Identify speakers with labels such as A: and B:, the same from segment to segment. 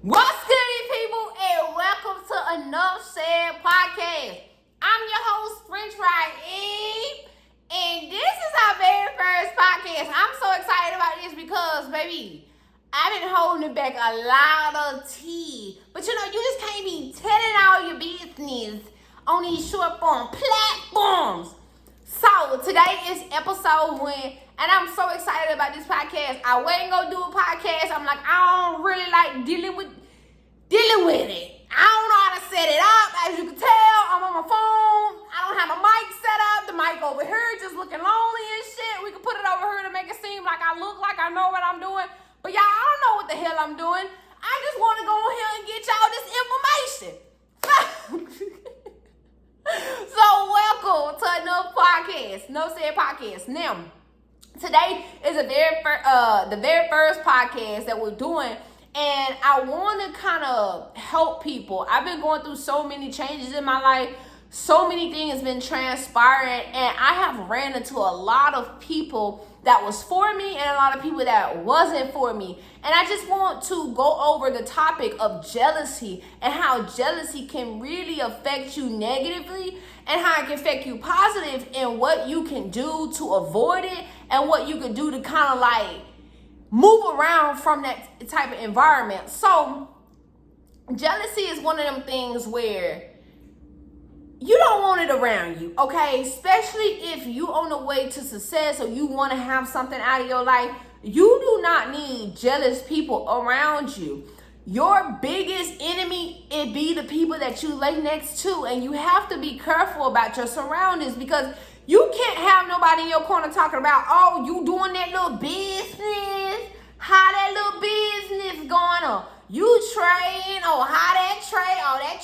A: What's good, people, and welcome to Enough Said Podcast. I'm your host, French Fry Eve, and this is our very first podcast. I'm so excited about this because, baby, I've been holding back a lot of tea. But you just can't be telling all your business on these short form platforms. So today is episode 1, and I'm so excited about this podcast. I wasn't gonna do a podcast. I'm like, I don't really like dealing with it. I don't know how to set it up. As you can tell, I'm on my phone. I don't have a mic set up. The mic over here just looking lonely and shit. We can put it over here to make it seem like I look like I know what I'm doing. But y'all, I don't know what the hell I'm doing. I just want to go here and get y'all this information. So welcome to another podcast, No Said Podcast. Now, today is the very first podcast that we're doing, and I want to kind of help people. I've been going through so many changes in my life. So many things have been transpiring, and I have ran into a lot of people that was for me and a lot of people that wasn't for me. And I just want to go over the topic of jealousy and how jealousy can really affect you negatively and how it can affect you positive, and what you can do to avoid it and what you can do to kind of like move around from that type of environment. So jealousy is one of them things where you don't want it around you, okay? Especially if you on the way to success or you want to have something out of your life. You do not need jealous people around you. Your biggest enemy, it be the people that you lay next to, and you have to be careful about your surroundings, because you can't have nobody in your corner talking about, oh, you doing that little business, how that little business going on. You trading, or how that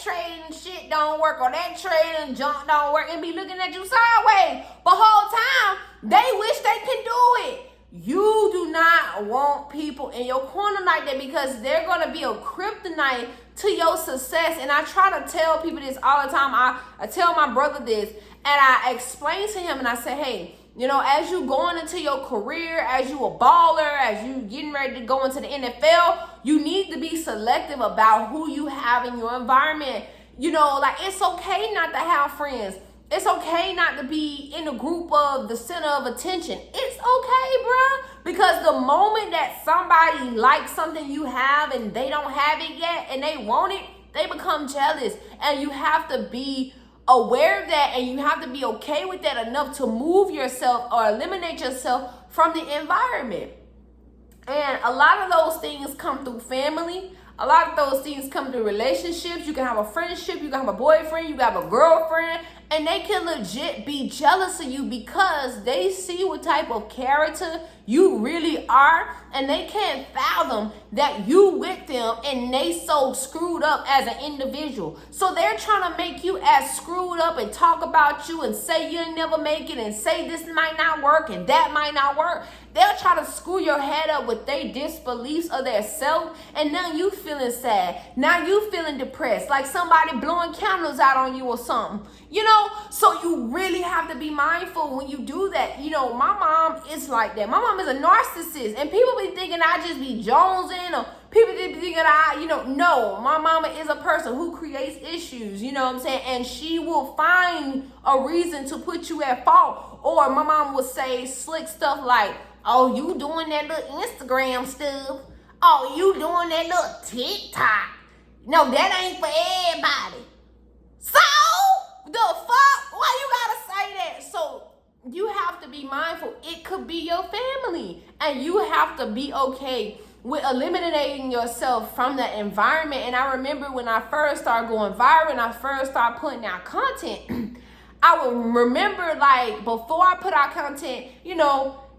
A: trading shit don't work, or that trading junk don't work, and be looking at you sideways. But whole time, they wish they could do it. You do not want people in your corner like that, because they're going to be a kryptonite to your success. And I try to tell people this all the time. I tell my brother this, and I explain to him, and I say, hey, as you going into your career, as you a baller, as you getting ready to go into the NFL, you need to be selective about who you have in your environment. It's okay not to have friends. It's okay not to be in a group of the center of attention. It's okay, bruh. Because the moment that somebody likes something you have and they don't have it yet and they want it, they become jealous. And you have to be aware of that, and you have to be okay with that enough to move yourself or eliminate yourself from the environment. And a lot of those things come through family. A lot of those things come through relationships. You can have a friendship, you can have a boyfriend, you can have a girlfriend, and they can legit be jealous of you because they see what type of character you really are, and they can't fathom that you with them and they so screwed up as an individual. So they're trying to make you as screwed up and talk about you and say you'll never make it and say this might not work and that might not work. They'll try to screw your head up with their disbeliefs of their self, and now you feeling sad. Now you feeling depressed, like somebody blowing candles out on you or something. So you really have to be mindful when you do that. My mom is like that. My mom is a narcissist, and people be thinking I just be jonesing, or people be thinking no, my mama is a person who creates issues, you know what I'm saying? And she will find a reason to put you at fault. Or my mom would say slick stuff like, oh, you doing that little Instagram stuff. Oh, you doing that little TikTok. No, that ain't for everybody. So, the fuck? Why you gotta say that? So, you have to be mindful. It could be your family. And you have to be okay with eliminating yourself from that environment. And I remember when I first started going viral and I first started putting out content, I would remember, like, before I put out content,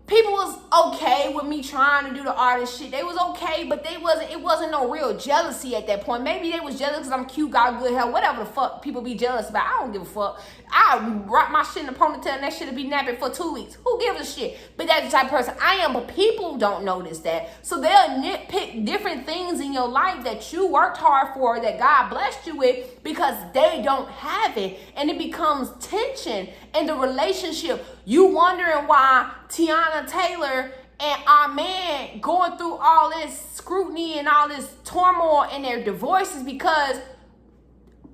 A: people was okay with me trying to do the artist shit. They was okay, but it wasn't no real jealousy at that point. Maybe they was jealous because I'm cute, got good hair, whatever the fuck people be jealous about. I don't give a fuck. I rock my shit in a ponytail and that shit'll be napping for 2 weeks. Who gives a shit? But that's the type of person I am, but people don't notice that. So they'll nitpick different things in your life that you worked hard for, that God blessed you with, because they don't have it. And it becomes tension in the relationship. You wondering why Tiana Taylor and our man going through all this scrutiny and all this turmoil in their divorces because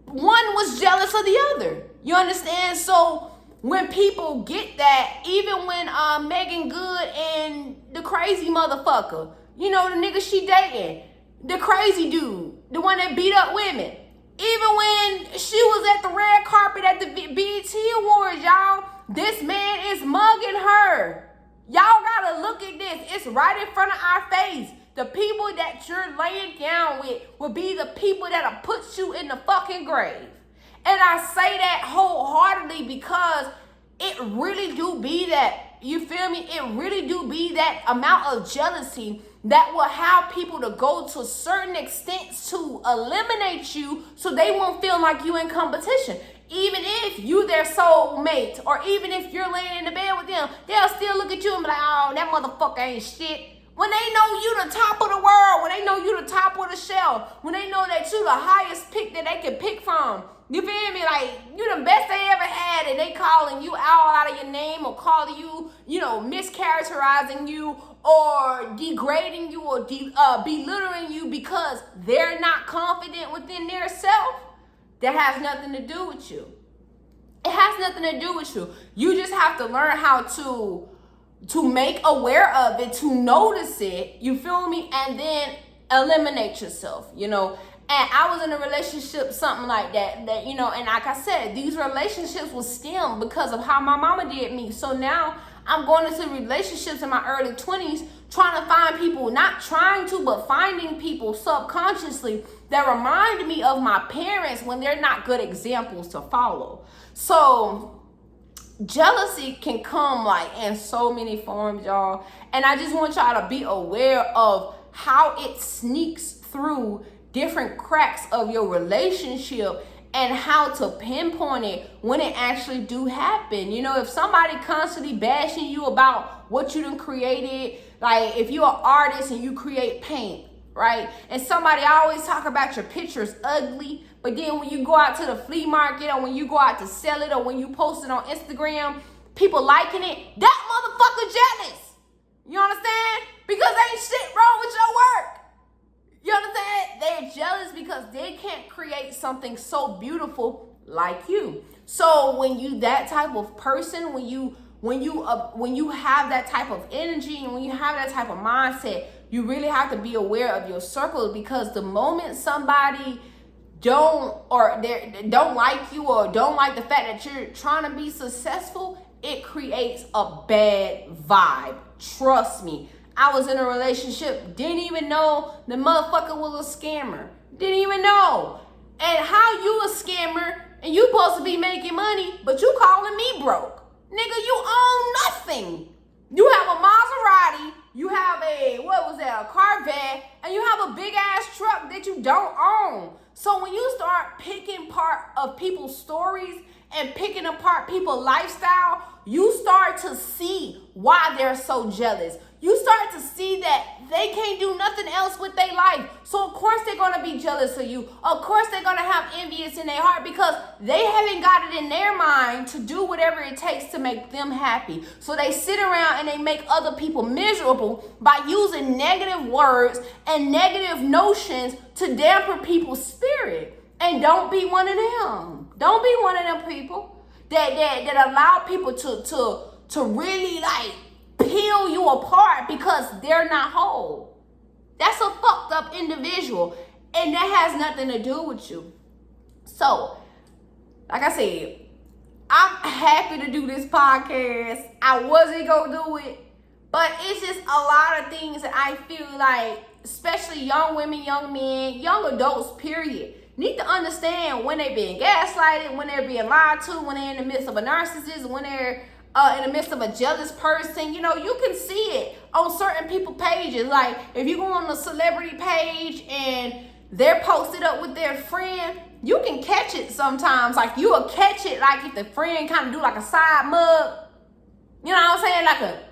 A: one was jealous of the other. You understand? So when people get that, even when Megan Good and the crazy motherfucker, you know, the nigga she dating, the crazy dude, the one that beat up women, even when she was at the red carpet at the BET Awards, y'all, this man is mugging her. Y'all gotta look at this. It's right in front of our face. The people that you're laying down with will be the people that'll put you in the fucking grave. And I say that wholeheartedly because it really do be that, you feel me? It really do be that amount of jealousy that will have people to go to certain extents to eliminate you so they won't feel like you in competition. Even if you their soulmate, or even if you're laying in the bed with them, they'll still look at you and be like, oh, that motherfucker ain't shit. When they know you the top of the world, when they know you the top of the shelf, when they know that you the highest pick that they can pick from, you feel me? Like, you the best they ever had, and they calling you out of your name, or calling you, you know, mischaracterizing you, or degrading you, or belittling you because they're not confident within their self. That has nothing to do with you. It has nothing to do with you. You just have to learn how to make aware of it, to notice it, you feel me, and then eliminate yourself, you know. And I was in a relationship, something like that, you know, and like I said, these relationships will stem because of how my mama did me. So now I'm going into relationships in my early 20s, trying to find people, not trying to, but finding people subconsciously that remind me of my parents when they're not good examples to follow. So jealousy can come like in so many forms, y'all. And I just want y'all to be aware of how it sneaks through different cracks of your relationship and how to pinpoint it when it actually do happen. You know, if somebody constantly bashing you about what you done created, like if you're an artist and you create paint, right? And somebody always talk about your pictures ugly, but then when you go out to the flea market, or when you go out to sell it, or when you post it on Instagram, people liking it, that motherfucker jealous. You understand? Because ain't shit wrong with your work. You understand? They're jealous because they can't create something so beautiful like you. So when you that type of person, when you have that type of energy, and when you have that type of mindset, you really have to be aware of your circle, because the moment somebody don't like you, or don't like the fact that you're trying to be successful, it creates a bad vibe. Trust me. I was in a relationship, didn't even know the motherfucker was a scammer. Didn't even know. And how you a scammer and you supposed to be making money, but you calling me broke. Nigga, you own nothing. You have a Maserati, you have a Corvette, and you have a big ass truck that you don't own. So when you start picking part of people's stories and picking apart people's lifestyle, you start to see why they're so jealous. You start to see that they can't do nothing else with their life. So of course they're going to be jealous of you. Of course they're going to have envious in their heart, because they haven't got it in their mind to do whatever it takes to make them happy. So they sit around and they make other people miserable by using negative words and negative notions to dampen people's spirit. And don't be one of them. Don't be one of them people that allow people to really like peel you apart because they're not whole. That's a fucked up individual, and that has nothing to do with you. So, like I said, I'm happy to do this podcast. I wasn't gonna do it, but it's just a lot of things that I feel like, especially young women, young men, young adults, period, need to understand when they're being gaslighted, when they're being lied to, when they're in the midst of a narcissist, when they're in the midst of a jealous person. You know, you can see it on certain people pages. Like if you go on the celebrity page and they're posted up with their friend, you can catch it sometimes. Like you will catch it, like if the friend kind of do like a side mug, you know what I'm saying?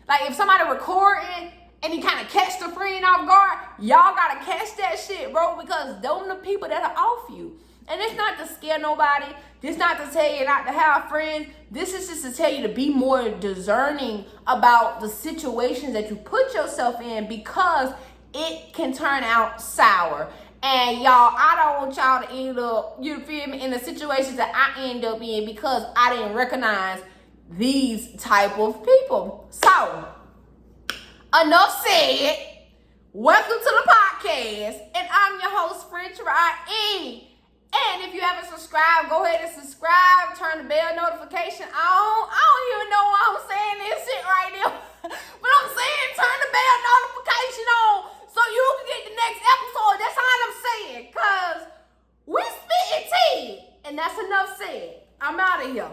A: Like if somebody recording and you kind of catch the friend off guard, y'all gotta catch that shit, bro, because those are the people that are off you. And it's not to scare nobody. This not to tell you not to have friends. This is just to tell you to be more discerning about the situations that you put yourself in, because it can turn out sour. And y'all, I don't want y'all to end up, you feel me, in the situations that I end up in because I didn't recognize these type of people. So, enough said. Welcome to the podcast. And I'm your host, French Rod E. And if you haven't subscribed, go ahead and subscribe. Turn the bell notification on. I don't even know why I'm saying this shit right now. But I'm saying turn the bell notification on so you can get the next episode. That's all I'm saying. Because we spitting tea. And that's enough said. I'm out of here.